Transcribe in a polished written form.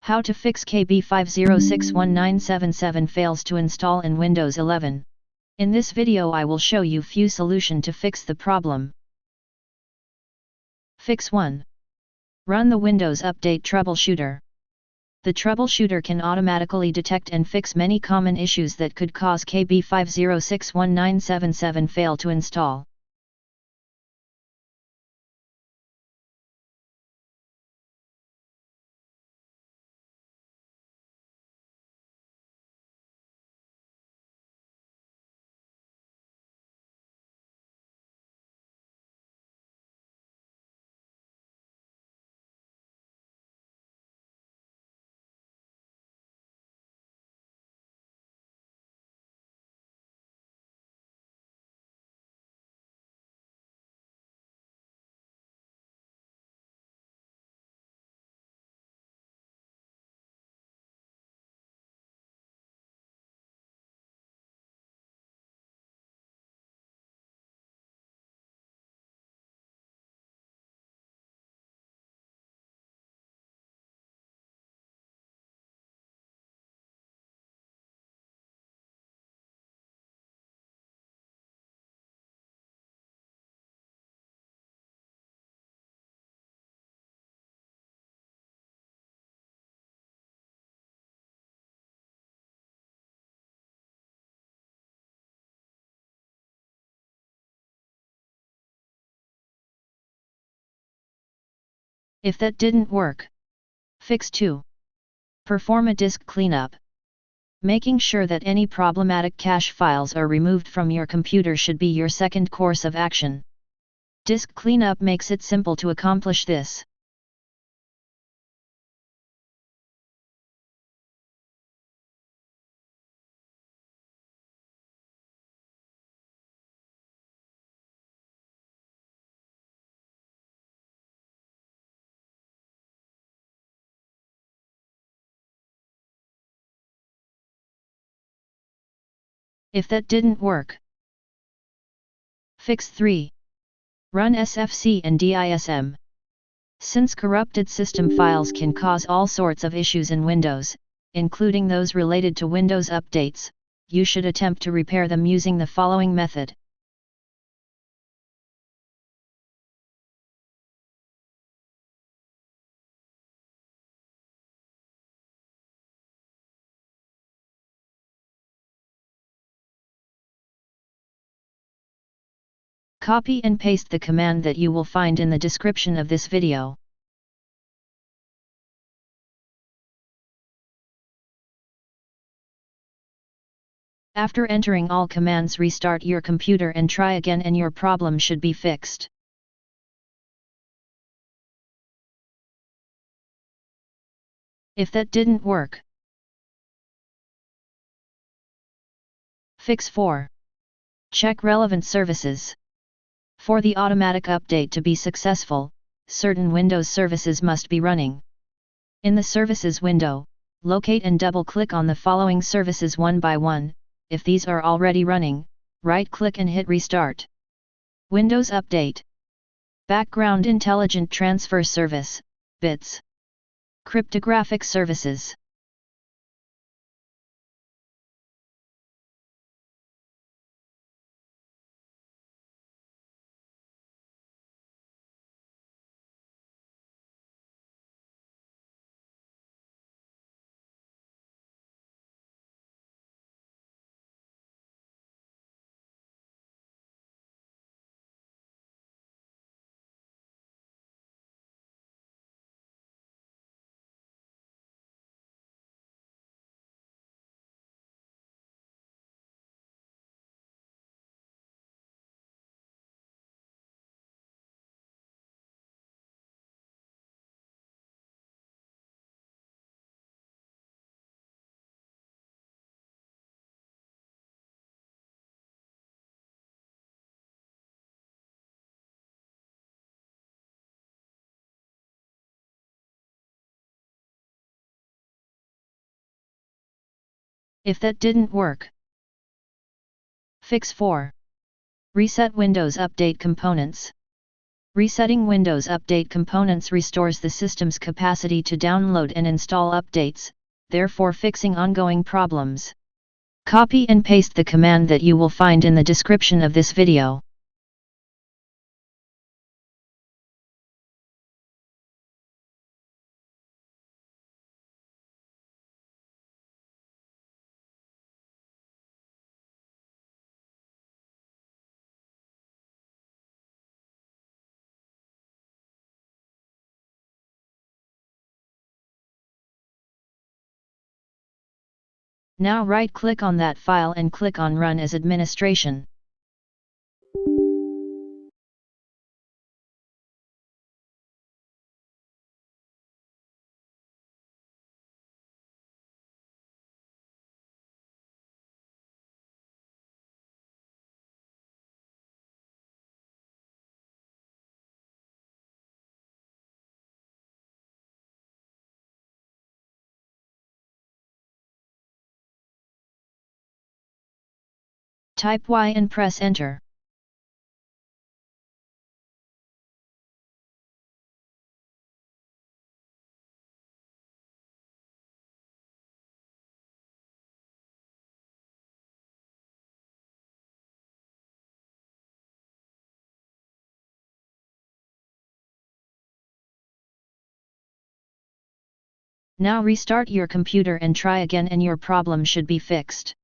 How to fix KB5061977 fails to install in Windows 11. In this video I will show you few solution to fix the problem. Fix 1. Run the Windows Update Troubleshooter. The troubleshooter can automatically detect and fix many common issues that could cause KB5061977 fail to install. If that didn't work, fix 2. Perform a disk cleanup. Making sure that any problematic cache files are removed from your computer should be your second course of action. Disk cleanup makes it simple to accomplish this. If that didn't work, fix 3. Run sfc and DISM. Since corrupted system files can cause all sorts of issues in Windows, including those related to Windows updates, you should attempt to repair them using the following method. Copy and paste the command that you will find in the description of this video. After entering all commands, restart your computer and try again, and your problem should be fixed. If that didn't work, fix 4. Check relevant services. For the automatic update to be successful, certain Windows services must be running. In the Services window, locate and double-click on the following services one by one. If these are already running, right-click and hit Restart. Windows Update. Background Intelligent Transfer Service, BITS. Cryptographic Services. If that didn't work, fix 4. Reset Windows Update Components. Resetting Windows Update components restores the system's capacity to download and install updates, therefore fixing ongoing problems. Copy and paste the command that you will find in the description of this video. Now right-click on that file and click on Run as Administration. Type Y and press Enter. Now restart your computer and try again and your problem should be fixed.